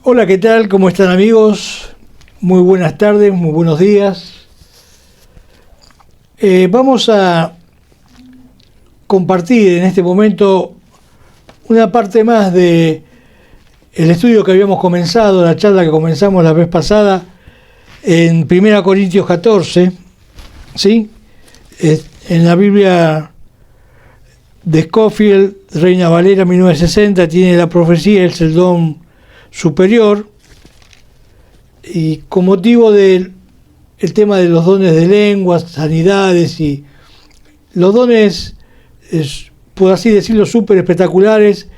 Hola, ¿qué tal? ¿Cómo están, amigos? Muy buenas tardes, muy buenos días. Vamos a compartir en este momento una parte más de el estudio que habíamos comenzado, la charla que comenzamos la vez pasada en 1 Corintios 14, ¿sí? En la Biblia de Scofield, Reina Valera 1960, tiene la profecía, es el don superior, y con motivo del tema de los dones de lenguas, sanidades y los dones, por así decirlo, súper espectaculares,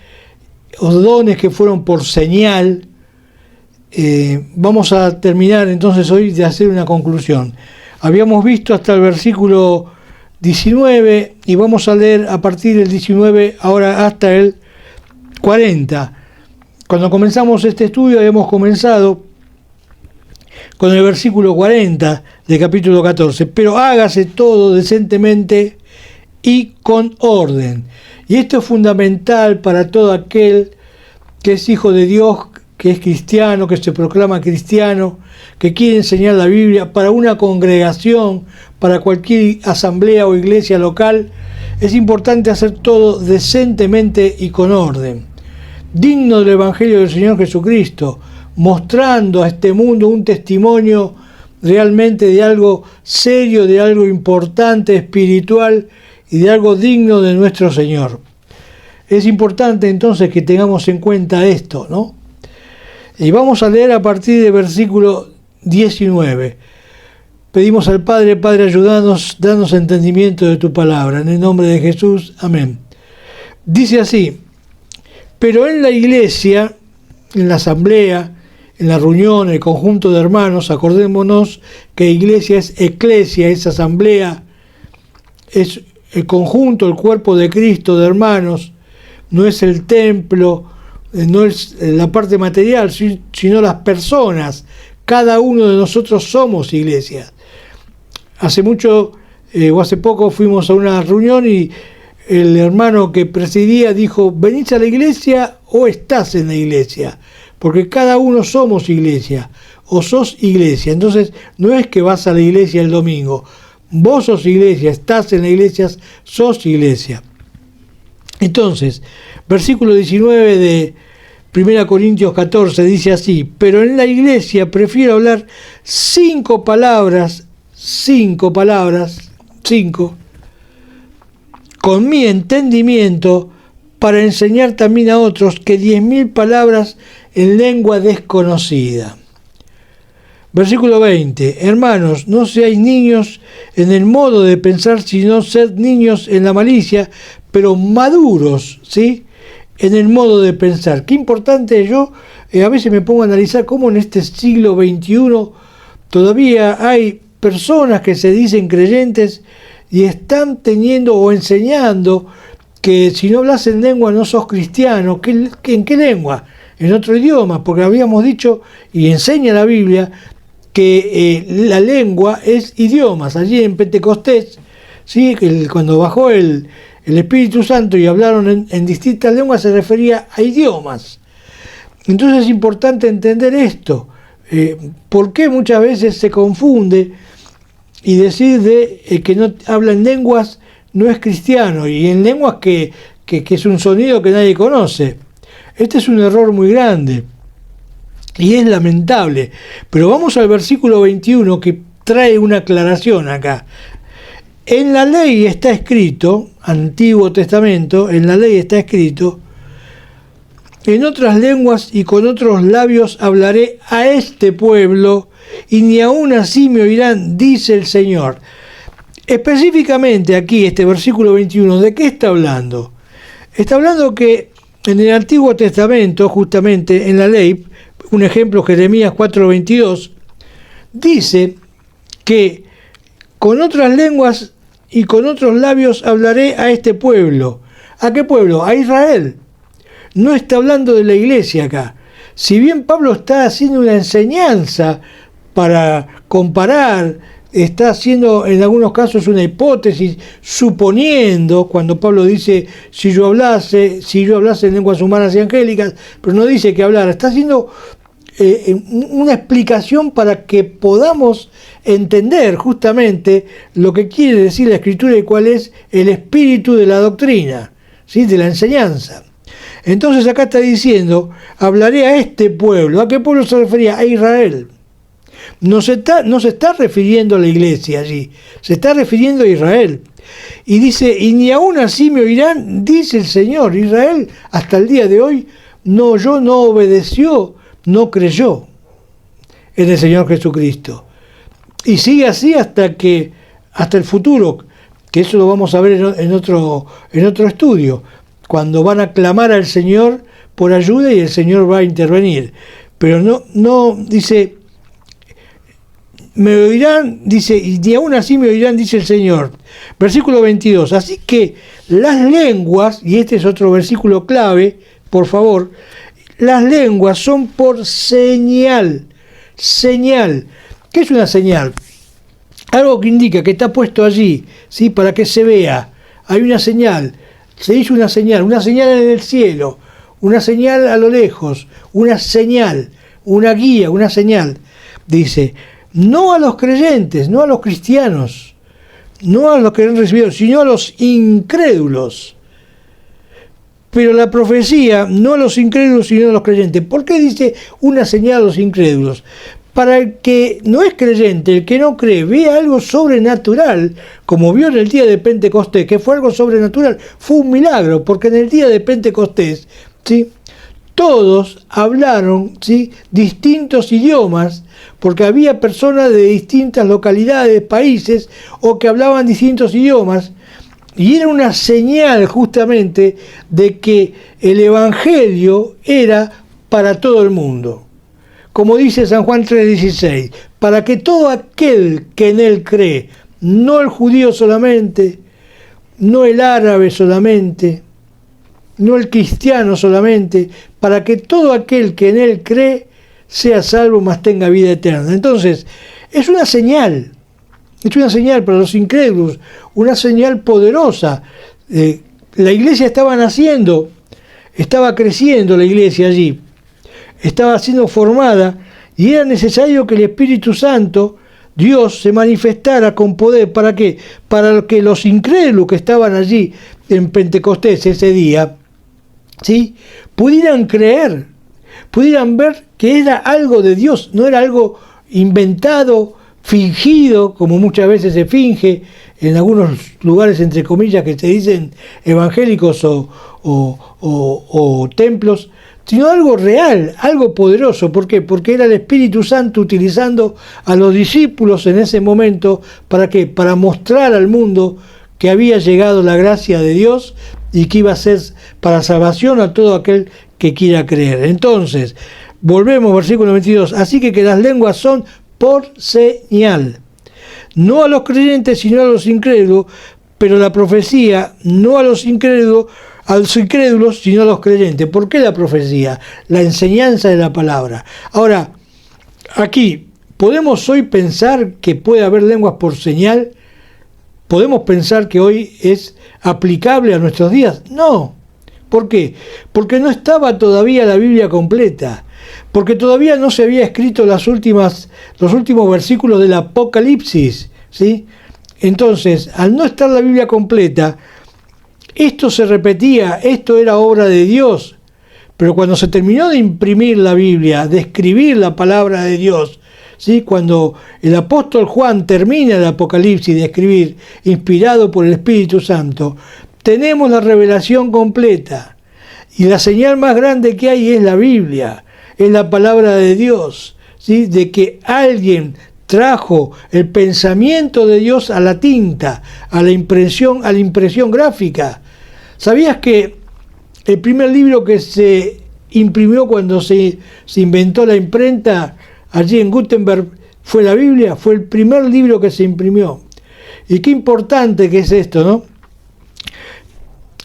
o dones que fueron por señal, vamos a terminar entonces hoy de hacer una conclusión. Habíamos visto hasta el versículo 19 y vamos a leer a partir del 19 ahora hasta el 40. Cuando comenzamos este estudio habíamos comenzado con el versículo 40 del capítulo 14, pero hágase todo decentemente y con orden. Y esto es fundamental para todo aquel que es hijo de Dios, que es cristiano, que se proclama cristiano, que quiere enseñar la Biblia, para una congregación, para cualquier asamblea o iglesia local. Es importante hacer todo decentemente y con orden, digno del Evangelio del Señor Jesucristo, mostrando a este mundo un testimonio realmente de algo serio, de algo importante, espiritual y de algo digno de nuestro Señor. Es importante entonces que tengamos en cuenta esto, ¿no? Y vamos a leer a partir del versículo 19. Pedimos al Padre, Padre, ayúdanos, danos entendimiento de tu palabra. En el nombre de Jesús, amén. Dice así: pero en la iglesia, en la asamblea, en la reunión, el conjunto de hermanos, acordémonos que iglesia es eclesia, es asamblea, es el conjunto, el cuerpo de Cristo, de hermanos, no es el templo, no es la parte material, sino las personas. Cada uno de nosotros somos iglesia. Hace mucho o hace poco fuimos a una reunión y el hermano que presidía dijo: ¿venís a la iglesia o estás en la iglesia? Porque cada uno somos iglesia, o sos iglesia. Entonces no es que vas a la iglesia el domingo, vos sos iglesia, estás en la iglesia, sos iglesia. Entonces, versículo 19 de 1 Corintios 14 dice así: pero en la iglesia prefiero hablar cinco palabras, con mi entendimiento, para enseñar también a otros, que 10.000 palabras en lengua desconocida. Versículo 20: hermanos, no seáis niños en el modo de pensar, sino sed niños en la malicia, pero maduros, ¿sí?, en el modo de pensar. Qué importante. Yo a veces me pongo a analizar cómo en este siglo XXI todavía hay personas que se dicen creyentes y están teniendo o enseñando que si no hablas en lengua no sos cristiano. ¿En qué lengua? En otro idioma, porque habíamos dicho, y enseña la Biblia, que la lengua es idiomas. Allí en Pentecostés, ¿sí?, cuando bajó el Espíritu Santo y hablaron en distintas lenguas, se refería a idiomas. Entonces es importante entender esto. ¿Por qué muchas veces se confunde y decir que no habla en lenguas no es cristiano, y en lenguas que es un sonido que nadie conoce? Este es un error muy grande y es lamentable. Pero vamos al versículo 21, que trae una aclaración acá. En la ley está escrito, Antiguo Testamento, en la ley está escrito: en otras lenguas y con otros labios hablaré a este pueblo, y ni aun así me oirán, dice el Señor. Específicamente aquí, este versículo 21, ¿de qué está hablando? Está hablando que en el Antiguo Testamento, justamente en la ley, un ejemplo, Jeremías 4:22, dice que con otras lenguas y con otros labios hablaré a este pueblo. ¿A qué pueblo? A Israel. No está hablando de la iglesia acá. Si bien Pablo está haciendo una enseñanza para comparar, está haciendo en algunos casos una hipótesis, suponiendo, cuando Pablo dice si yo hablase en lenguas humanas y angélicas, pero no dice que hablara, está haciendo una explicación para que podamos entender justamente lo que quiere decir la Escritura y cuál es el espíritu de la doctrina, ¿sí? De la enseñanza. Entonces acá está diciendo, hablaré a este pueblo. ¿A qué pueblo se refería? A Israel. No se está refiriendo a la iglesia allí, se está refiriendo a Israel. Y dice, y ni aún así me oirán, dice el Señor. Israel hasta el día de hoy no oyó, no obedeció, no creyó en el Señor Jesucristo. Y sigue así hasta el futuro, que eso lo vamos a ver en otro estudio, cuando van a clamar al Señor por ayuda y el Señor va a intervenir. Pero no dice, me oirán, dice, y ni aún así me oirán, dice el Señor. Versículo 22. Así que las lenguas, y este es otro versículo clave, por favor, las lenguas son por señal. Señal. ¿Qué es una señal? Algo que indica que está puesto allí, ¿sí? Para que se vea. Hay una señal. Se hizo una señal en el cielo, una señal a lo lejos, una señal, una guía, una señal. Dice, no a los creyentes, no a los cristianos, no a los que han recibido, sino a los incrédulos. Pero la profecía, no a los incrédulos, sino a los creyentes. ¿Por qué dice una señal a los incrédulos? Para el que no es creyente, el que no cree, ve algo sobrenatural, como vio en el día de Pentecostés, que fue algo sobrenatural, fue un milagro, porque en el día de Pentecostés, ¿sí?, todos hablaron, ¿sí?, distintos idiomas, porque había personas de distintas localidades, países, o que hablaban distintos idiomas, y era una señal justamente de que el Evangelio era para todo el mundo. Como dice San Juan 3:16, para que todo aquel que en él cree, no el judío solamente, no el árabe solamente, no el cristiano solamente, para que todo aquel que en él cree sea salvo, mas tenga vida eterna. Entonces, es una señal para los incrédulos, una señal poderosa. La iglesia estaba naciendo, estaba creciendo la iglesia allí, estaba siendo formada y era necesario que el Espíritu Santo, Dios, se manifestara con poder. ¿Para qué? Para que los incrédulos que estaban allí en Pentecostés ese día, ¿sí?, pudieran creer, pudieran ver que era algo de Dios, no era algo inventado, fingido, como muchas veces se finge en algunos lugares, entre comillas, que se dicen evangélicos o templos, sino algo real, algo poderoso. ¿Por qué? Porque era el Espíritu Santo utilizando a los discípulos en ese momento. ¿Para qué? Para mostrar al mundo que había llegado la gracia de Dios y que iba a ser para salvación a todo aquel que quiera creer. Entonces, volvemos, versículo 22. Así que las lenguas son por señal, no a los creyentes, sino a los incrédulos, pero la profecía no a los incrédulos, sino a los creyentes. ¿Por qué la profecía? La enseñanza de la palabra. Ahora, aquí, ¿podemos hoy pensar que puede haber lenguas por señal? ¿Podemos pensar que hoy es aplicable a nuestros días? No. ¿Por qué? Porque no estaba todavía la Biblia completa. Porque todavía no se había escrito los últimos versículos del Apocalipsis, ¿sí? Entonces, al no estar la Biblia completa, esto se repetía, esto era obra de Dios. Pero cuando se terminó de imprimir la Biblia, de escribir la palabra de Dios, ¿sí?, cuando el apóstol Juan termina el Apocalipsis de escribir, inspirado por el Espíritu Santo, tenemos la revelación completa. Y la señal más grande que hay es la Biblia, es la palabra de Dios, ¿sí?, de que alguien trajo el pensamiento de Dios a la tinta, a la impresión gráfica. ¿Sabías que el primer libro que se imprimió cuando se inventó la imprenta allí en Gutenberg fue la Biblia? Fue el primer libro que se imprimió. Y qué importante que es esto, ¿no?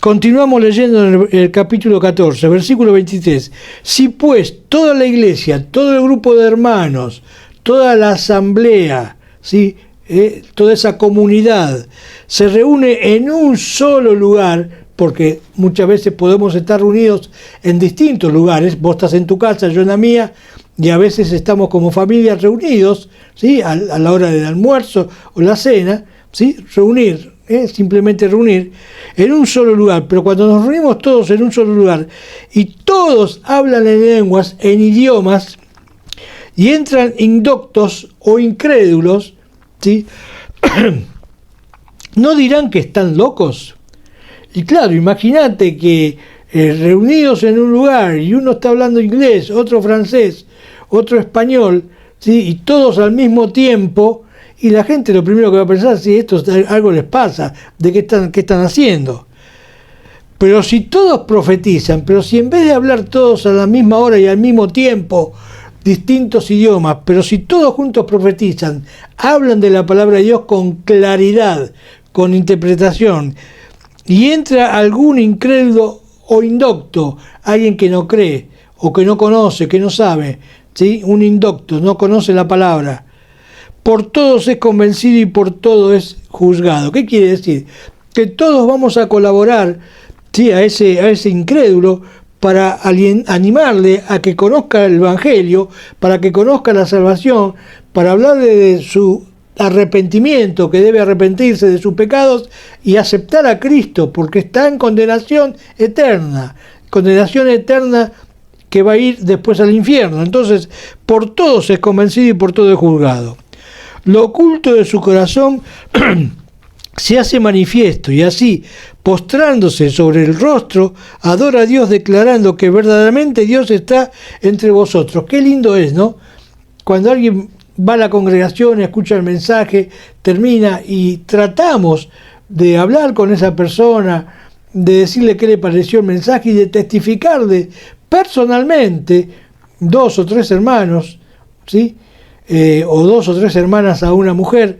Continuamos leyendo en el capítulo 14, versículo 23. Si pues toda la iglesia, todo el grupo de hermanos, toda la asamblea, ¿sí?, toda esa comunidad se reúne en un solo lugar, porque muchas veces podemos estar reunidos en distintos lugares, vos estás en tu casa, yo en la mía, y a veces estamos como familias reunidos, ¿sí? A la hora del almuerzo o la cena, ¿sí? Simplemente reunir en un solo lugar. Pero cuando nos reunimos todos en un solo lugar y todos hablan en lenguas, en idiomas, y entran indoctos o incrédulos, ¿sí? ¿No dirán que están locos? Y claro, imagínate que reunidos en un lugar y uno está hablando inglés, otro francés, otro español, ¿sí? Y todos al mismo tiempo, y la gente lo primero que va a pensar, si esto algo les pasa, de qué están haciendo. Pero si todos profetizan, pero si en vez de hablar todos a la misma hora y al mismo tiempo, distintos idiomas, pero si todos juntos profetizan, hablan de la palabra de Dios con claridad, con interpretación, y entra algún incrédulo o indocto, alguien que no cree, o que no conoce, que no sabe, ¿sí? Un indocto, no conoce la palabra, por todos es convencido y por todo es juzgado. ¿Qué quiere decir? Que todos vamos a colaborar, ¿sí? a ese incrédulo, para animarle a que conozca el Evangelio, para que conozca la salvación, para hablarle de su arrepentimiento, que debe arrepentirse de sus pecados y aceptar a Cristo, porque está en condenación eterna que va a ir después al infierno. Entonces, por todos es convencido y por todo es juzgado. Lo oculto de su corazón se hace manifiesto, y así, postrándose sobre el rostro, adora a Dios declarando que verdaderamente Dios está entre vosotros. Qué lindo es, ¿no? Cuando alguien va a la congregación, escucha el mensaje, termina y tratamos de hablar con esa persona, de decirle qué le pareció el mensaje y de testificarle personalmente 2 o 3 hermanos, ¿sí? O 2 o 3 hermanas a una mujer,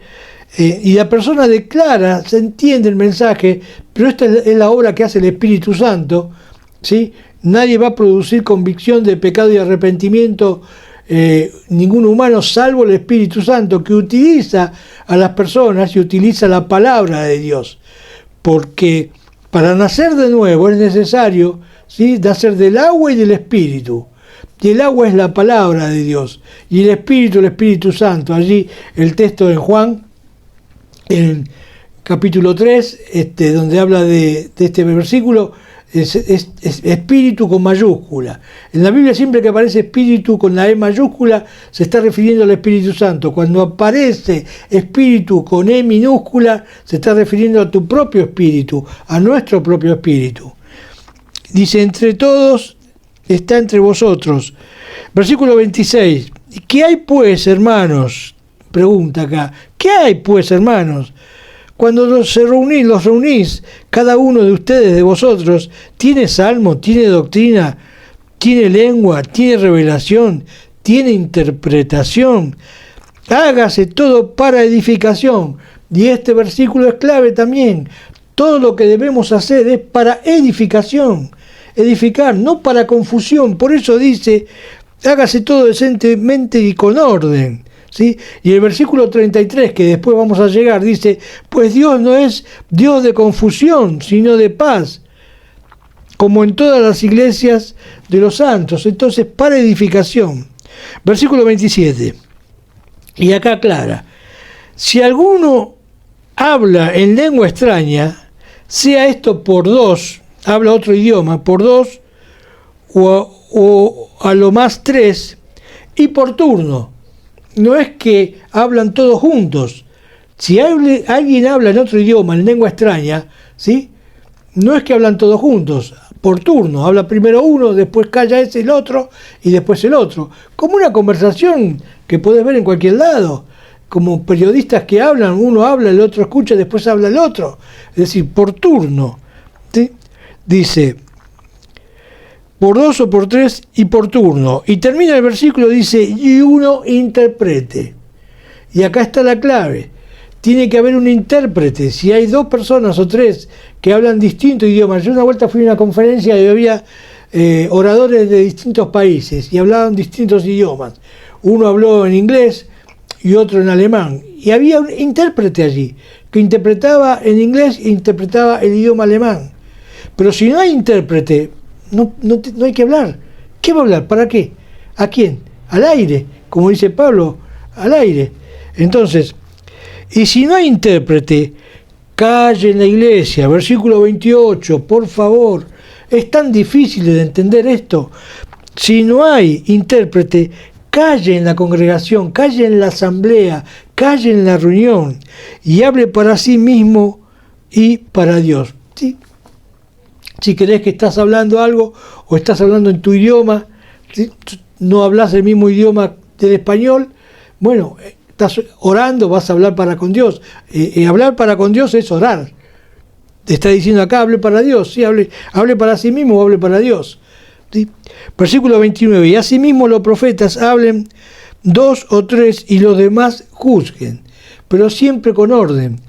y la persona declara, se entiende el mensaje, pero esta es la obra que hace el Espíritu Santo, ¿sí? Nadie va a producir convicción de pecado y arrepentimiento, ningún humano, salvo el Espíritu Santo, que utiliza a las personas y utiliza la palabra de Dios, porque para nacer de nuevo es necesario, ¿sí? Nacer del agua y del Espíritu. Y el agua es la palabra de Dios, y el Espíritu Santo. Allí el texto de Juan, en capítulo 3, donde habla de este versículo, es espíritu con mayúscula. En la Biblia siempre que aparece espíritu con la E mayúscula se está refiriendo al Espíritu Santo. Cuando aparece espíritu con E minúscula se está refiriendo a tu propio espíritu, a nuestro propio espíritu. Dice, entre todos está entre vosotros. Versículo 26. ¿Qué hay pues, hermanos? Pregunta acá. ¿Qué hay pues, hermanos? Cuando los reunís, cada uno de ustedes, de vosotros, tiene salmo, tiene doctrina, tiene lengua, tiene revelación, tiene interpretación. Hágase todo para edificación. Y este versículo es clave también. Todo lo que debemos hacer es para edificación. Edificar, no para confusión. Por eso dice, hágase todo decentemente y con orden. ¿Sí? Y el versículo 33, que después vamos a llegar, dice, pues Dios no es Dios de confusión, sino de paz, como en todas las iglesias de los santos. Entonces, para edificación. Versículo 27. Y acá aclara, si alguno habla en lengua extraña, sea esto por 2, habla otro idioma, por 2 o a lo más 3, y por turno. No es que hablan todos juntos. Si alguien habla en otro idioma, en lengua extraña, ¿sí? No es que hablan todos juntos, por turno. Habla primero uno, después calla ese el otro, y después el otro. Como una conversación que puedes ver en cualquier lado. Como periodistas que hablan, uno habla, el otro escucha, después habla el otro. Es decir, por turno. ¿Sí? Dice, por 2 o por 3 y por turno. Y termina el versículo, dice, y uno interprete. Y acá está la clave. Tiene que haber un intérprete. Si hay 2 personas o 3 que hablan distintos idiomas. Yo una vuelta fui a una conferencia y había oradores de distintos países y hablaban distintos idiomas. Uno habló en inglés y otro en alemán. Y había un intérprete allí que interpretaba en inglés e interpretaba el idioma alemán. Pero si no hay intérprete, no hay que hablar. ¿Qué va a hablar? ¿Para qué? ¿A quién? al aire, como dice Pablo, al aire. Entonces, y si no hay intérprete, calle en la iglesia, versículo 28, por favor. Es tan difícil de entender esto. Si no hay intérprete, calle en la congregación, calle en la asamblea, calle en la reunión y hable para sí mismo y para Dios. ¿Sí? Si crees que estás hablando algo o estás hablando en tu idioma, ¿sí? No hablas el mismo idioma del español, bueno, estás orando, vas a hablar para con Dios. Hablar para con Dios es orar. Te está diciendo acá, hable para Dios, ¿sí? hable para sí mismo o hable para Dios. ¿Sí? Versículo 29, y asimismo los profetas hablen 2 o 3 y los demás juzguen, pero siempre con orden,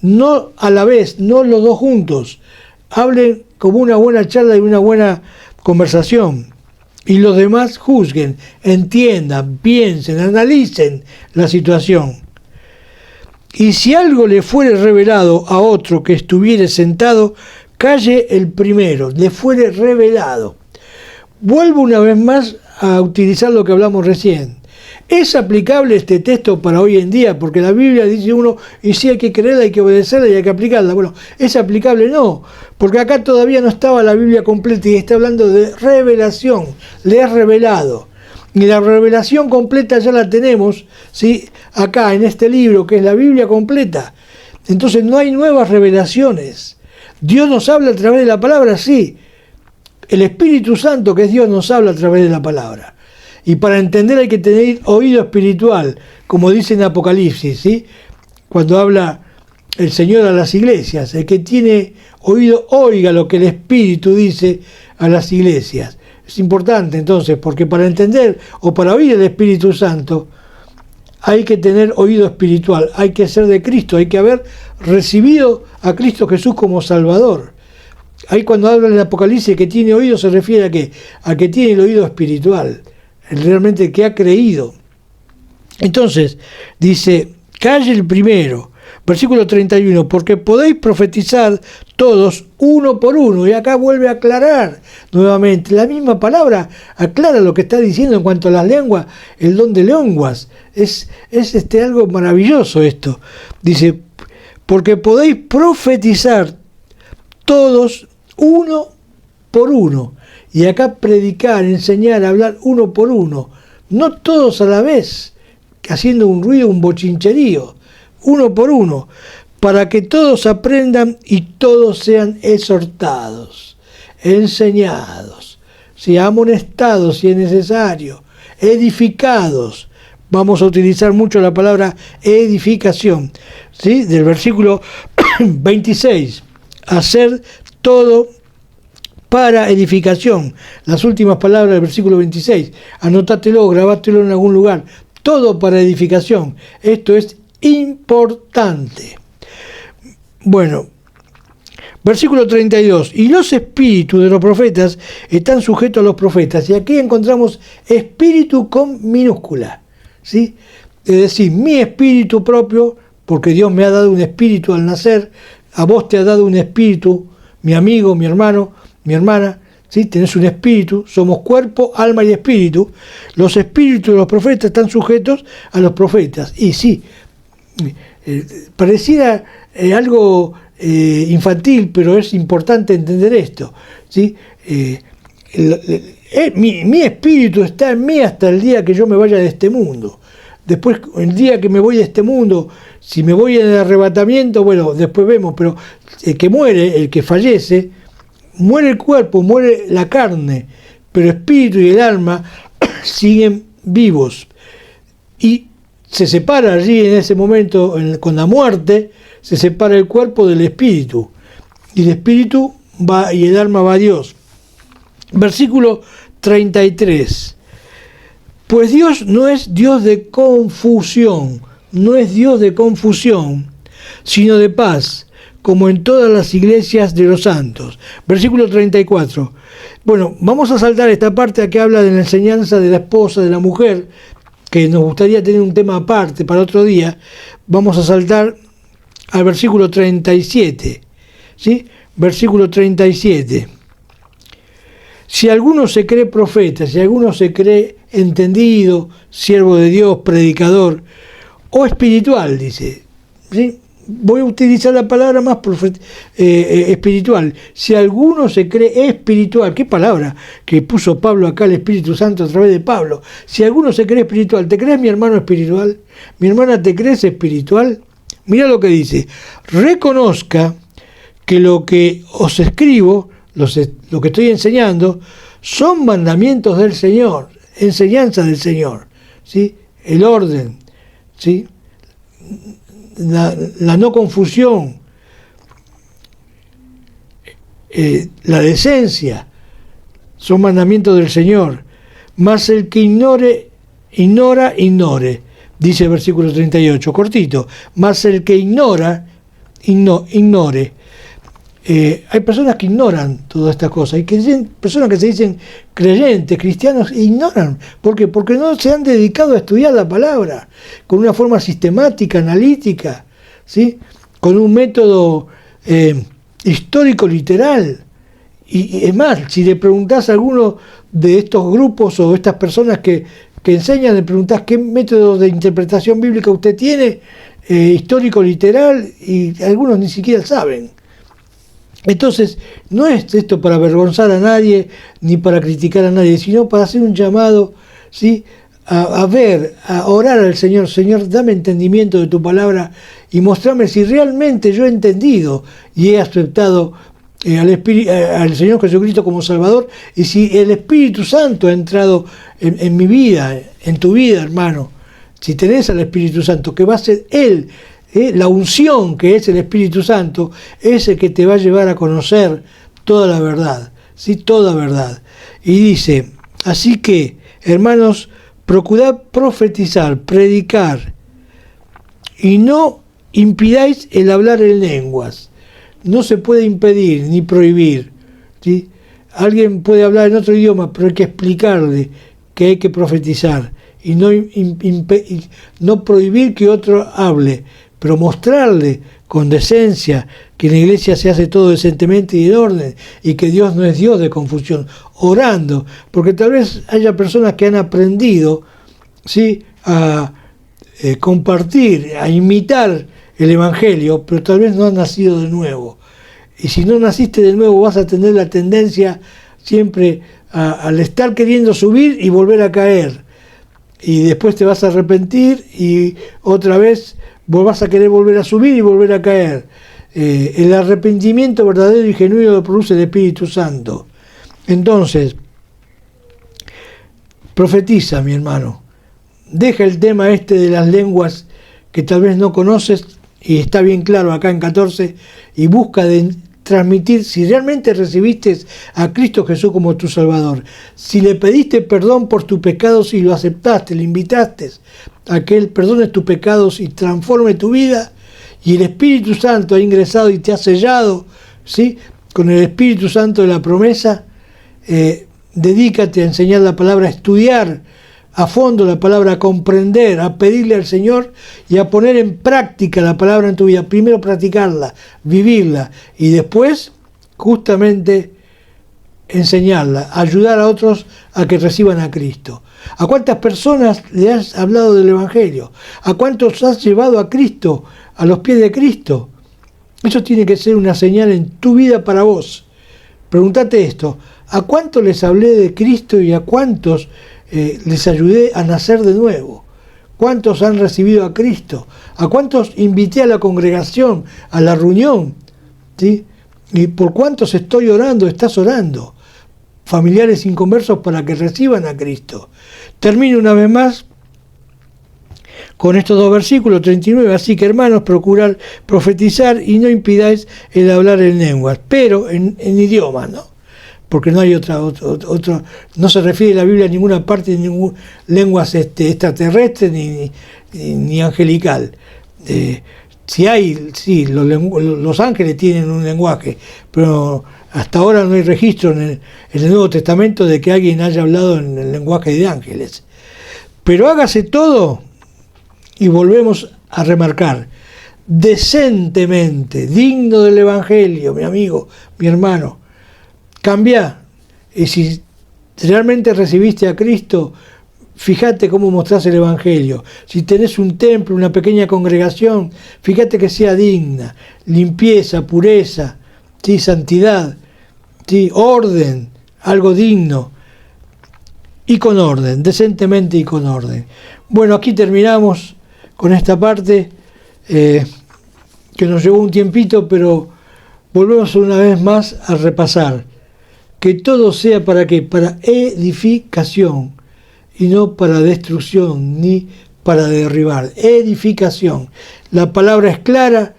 no a la vez, no los dos juntos, hablen como una buena charla y una buena conversación, y los demás juzguen, entiendan, piensen, analicen la situación. Y si algo le fuere revelado a otro que estuviere sentado, calle el primero, le fuere revelado. Vuelvo una vez más a utilizar lo que hablamos recién. ¿Es aplicable este texto para hoy en día? Porque la Biblia dice uno, y sí hay que creerla, hay que obedecerla y hay que aplicarla. Bueno, ¿es aplicable? No, porque acá todavía no estaba la Biblia completa y está hablando de revelación, le es revelado. Y la revelación completa ya la tenemos, ¿sí? Acá en este libro, que es la Biblia completa. Entonces no hay nuevas revelaciones. Dios nos habla a través de la palabra, sí. El Espíritu Santo, que es Dios, nos habla a través de la palabra. Y para entender hay que tener oído espiritual, como dice en Apocalipsis, ¿sí? Cuando habla el Señor a las iglesias. El que tiene oído, oiga lo que el Espíritu dice a las iglesias. Es importante entonces, porque para entender o para oír el Espíritu Santo hay que tener oído espiritual, hay que ser de Cristo, hay que haber recibido a Cristo Jesús como Salvador. Ahí cuando habla en el Apocalipsis que tiene oído se refiere a qué? A que tiene el oído espiritual, realmente que ha creído. Entonces, dice, calle el primero, versículo 31, porque podéis profetizar todos uno por uno. Y acá vuelve a aclarar nuevamente. La misma palabra aclara lo que está diciendo en cuanto a las lenguas, el don de lenguas. Es algo maravilloso esto. Dice, porque podéis profetizar todos uno por uno. Y acá predicar, enseñar, hablar uno por uno. No todos a la vez, haciendo un ruido, un bochincherío. Uno por uno, para que todos aprendan y todos sean exhortados, enseñados, amonestados si es necesario, edificados. Vamos a utilizar mucho la palabra edificación, ¿sí? Del versículo 26, hacer todo para edificación. Las últimas palabras del versículo 26, anótatelo, grabátelo en algún lugar, todo para edificación. Esto es importante. Bueno, versículo 32, y los espíritus de los profetas están sujetos a los profetas, y aquí encontramos espíritu con minúscula, ¿sí? Es decir, mi espíritu propio, porque Dios me ha dado un espíritu al nacer, a vos te ha dado un espíritu, mi amigo, mi hermano, mi hermana, ¿sí? Tenés un espíritu, somos cuerpo, alma y espíritu. Los espíritus de los profetas están sujetos a los profetas, y sí, pareciera algo infantil, pero es importante entender esto, ¿sí? Mi espíritu está en mí hasta el día que yo me vaya de este mundo. Después, el día que me voy de este mundo, si me voy en el arrebatamiento, bueno, después vemos, pero el que muere, el que fallece, muere el cuerpo, muere la carne, pero el espíritu y el alma siguen vivos. Y se separa allí en ese momento, con la muerte, se separa el cuerpo del espíritu. Y el espíritu va y el alma va a Dios. Versículo 33. Pues Dios no es Dios de confusión, no es Dios de confusión, sino de paz, como en todas las iglesias de los santos. Versículo 34. Bueno, vamos a saltar esta parte que habla de la enseñanza de la esposa, de la mujer, que nos gustaría tener un tema aparte para otro día. Vamos a saltar al versículo 37, ¿sí? Versículo 37. Si alguno se cree profeta, si alguno se cree entendido, siervo de Dios, predicador, o espiritual, dice. ¿Sí? Voy a utilizar la palabra más espiritual. Si alguno se cree espiritual, qué palabra que puso Pablo acá, el Espíritu Santo a través de Pablo. Si alguno se cree espiritual, ¿te crees mi hermano espiritual? ¿Mi hermana te crees espiritual? Mira lo que dice: reconozca que lo que os escribo, lo que estoy enseñando, son mandamientos del Señor, enseñanza del Señor, ¿sí? El orden, ¿sí? La no confusión, la decencia, son mandamientos del Señor. Mas el que ignore, dice el versículo 38, cortito. Mas el que ignore. Hay personas que ignoran todas estas cosas, hay personas que se dicen creyentes, cristianos, e ignoran. ¿Por qué? Porque no se han dedicado a estudiar la palabra con una forma sistemática, analítica, ¿sí? Con un método histórico literal. Y es más, si le preguntás a alguno de estos grupos o estas personas que enseñan, le preguntás qué método de interpretación bíblica usted tiene, histórico literal, y algunos ni siquiera saben. Entonces, no es esto para avergonzar a nadie ni para criticar a nadie, sino para hacer un llamado, ¿sí? a orar al Señor. Señor, dame entendimiento de tu palabra y mostrame si realmente yo he entendido y he aceptado al Señor Jesucristo como Salvador, y si el Espíritu Santo ha entrado en mi vida, en tu vida, hermano. Si tenés al Espíritu Santo, que va a ser Él, la unción que es el Espíritu Santo, es el que te va a llevar a conocer toda la verdad, ¿sí? Toda verdad. Y dice, así que, hermanos, procurad profetizar, predicar, y no impidáis el hablar en lenguas. No se puede impedir ni prohibir, ¿sí? Alguien puede hablar en otro idioma, pero hay que explicarle que hay que profetizar, y no prohibir que otro hable, pero mostrarle con decencia que en la iglesia se hace todo decentemente y en orden, y que Dios no es Dios de confusión, orando, porque tal vez haya personas que han aprendido, ¿sí? A compartir, a imitar el Evangelio, pero tal vez no han nacido de nuevo. Y si no naciste de nuevo, vas a tener la tendencia siempre al estar queriendo subir y volver a caer. Y después te vas a arrepentir y otra vez vas a querer volver a subir y volver a caer. El arrepentimiento verdadero y genuino lo produce el Espíritu Santo. Entonces, profetiza, mi hermano. Deja el tema de las lenguas que tal vez no conoces, y está bien claro acá en 14, y busca de transmitir si realmente recibiste a Cristo Jesús como tu Salvador, si le pediste perdón por tus pecados y lo aceptaste, le invitaste a que Él perdone tus pecados y transforme tu vida, y el Espíritu Santo ha ingresado y te ha sellado, ¿sí? Con el Espíritu Santo de la promesa. Dedícate a enseñar la palabra, a estudiar a fondo la palabra, a comprender, a pedirle al Señor y a poner en práctica la palabra en tu vida. Primero practicarla, vivirla, y después justamente enseñarla, ayudar a otros a que reciban a Cristo. ¿A cuántas personas le has hablado del Evangelio? ¿A cuántos has llevado a Cristo, a los pies de Cristo? Eso tiene que ser una señal en tu vida para vos. Pregúntate esto: ¿a cuántos les hablé de Cristo y a cuántos les ayudé a nacer de nuevo? ¿Cuántos han recibido a Cristo? ¿A cuántos invité a la congregación, a la reunión? ¿Sí? ¿Y por cuántos estoy orando, estás orando? Familiares inconversos para que reciban a Cristo. Termino una vez más con estos dos versículos, 39. Así que, hermanos, procurad profetizar y no impidáis el hablar en lenguas, pero en idiomas, ¿no? Porque no hay otra, no se refiere la Biblia a ninguna parte de ninguna lenguas extraterrestre ni angelical. Si hay, sí, los ángeles tienen un lenguaje, pero hasta ahora no hay registro en el Nuevo Testamento de que alguien haya hablado en el lenguaje de ángeles. Pero hágase todo, y volvemos a remarcar, decentemente, digno del Evangelio, mi amigo, mi hermano. Cambia, y si realmente recibiste a Cristo, fíjate cómo mostrás el Evangelio. Si tenés un templo, una pequeña congregación, fíjate que sea digna, limpieza, pureza, ¿sí? Santidad, ¿sí? Orden, algo digno, y con orden, decentemente y con orden. Bueno, aquí terminamos con esta parte, que nos llevó un tiempito, pero volvemos una vez más a repasar. Que todo sea ¿para qué? Para edificación, y no para destrucción, ni para derribar. Edificación. La palabra es clara,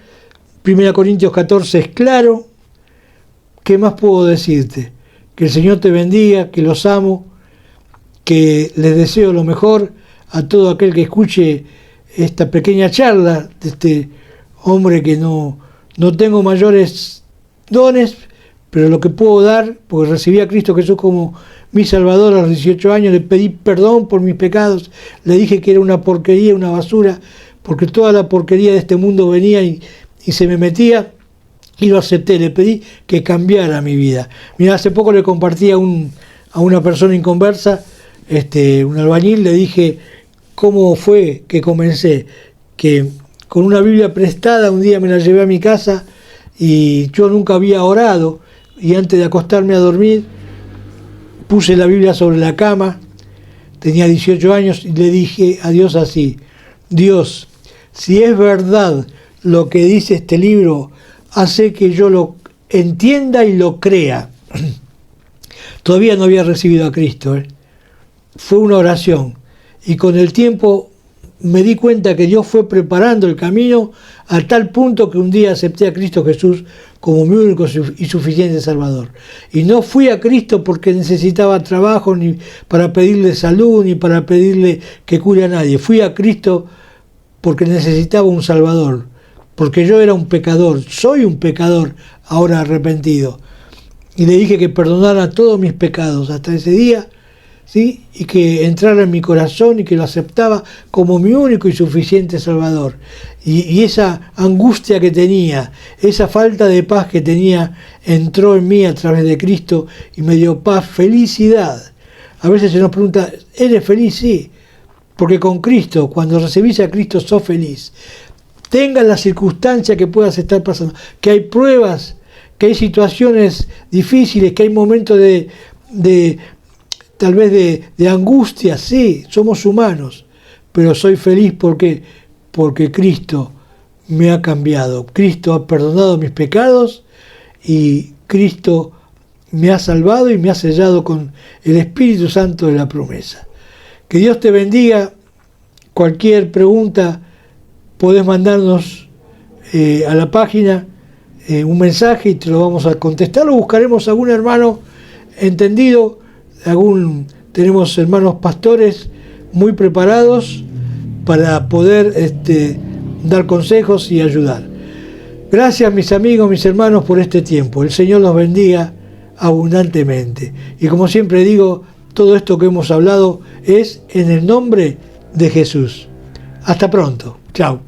1 Corintios 14 es claro. ¿Qué más puedo decirte? Que el Señor te bendiga, que los amo, que les deseo lo mejor a todo aquel que escuche esta pequeña charla de este hombre que no tengo mayores dones, pero lo que puedo dar, porque recibí a Cristo Jesús como mi Salvador a los 18 años, le pedí perdón por mis pecados, le dije que era una porquería, una basura, porque toda la porquería de este mundo venía y se me metía, y lo acepté, le pedí que cambiara mi vida. Mira, hace poco le compartí a una persona inconversa, un albañil, le dije cómo fue que comencé, que con una Biblia prestada un día me la llevé a mi casa y yo nunca había orado, y antes de acostarme a dormir puse la Biblia sobre la cama, tenía 18 años, y le dije a Dios así: Dios, si es verdad lo que dice este libro, hace que yo lo entienda y lo crea. Todavía no había recibido a Cristo, Fue una oración, y con el tiempo me di cuenta que Dios fue preparando el camino a tal punto que un día acepté a Cristo Jesús como mi único y suficiente Salvador. Y no fui a Cristo porque necesitaba trabajo, ni para pedirle salud, ni para pedirle que cure a nadie. Fui a Cristo porque necesitaba un Salvador, porque yo era un pecador, soy un pecador ahora arrepentido. Y le dije que perdonara todos mis pecados hasta ese día, ¿sí? Y que entrara en mi corazón y que lo aceptaba como mi único y suficiente Salvador. Y esa angustia que tenía, esa falta de paz que tenía, entró en mí a través de Cristo y me dio paz, felicidad. A veces se nos pregunta, ¿eres feliz? Sí, porque con Cristo, cuando recibís a Cristo, sos feliz. Tengas la circunstancia que puedas estar pasando, que hay pruebas, que hay situaciones difíciles, que hay momentos tal vez de angustia, sí, somos humanos, pero soy feliz porque Cristo me ha cambiado, Cristo ha perdonado mis pecados y Cristo me ha salvado y me ha sellado con el Espíritu Santo de la promesa. Que Dios te bendiga. Cualquier pregunta podés mandarnos a la página un mensaje y te lo vamos a contestar, o buscaremos algún hermano entendido. Tenemos hermanos pastores muy preparados para poder dar consejos y ayudar. Gracias, mis amigos, mis hermanos, por este tiempo. El Señor los bendiga abundantemente. Y como siempre digo, todo esto que hemos hablado es en el nombre de Jesús. Hasta pronto. Chao.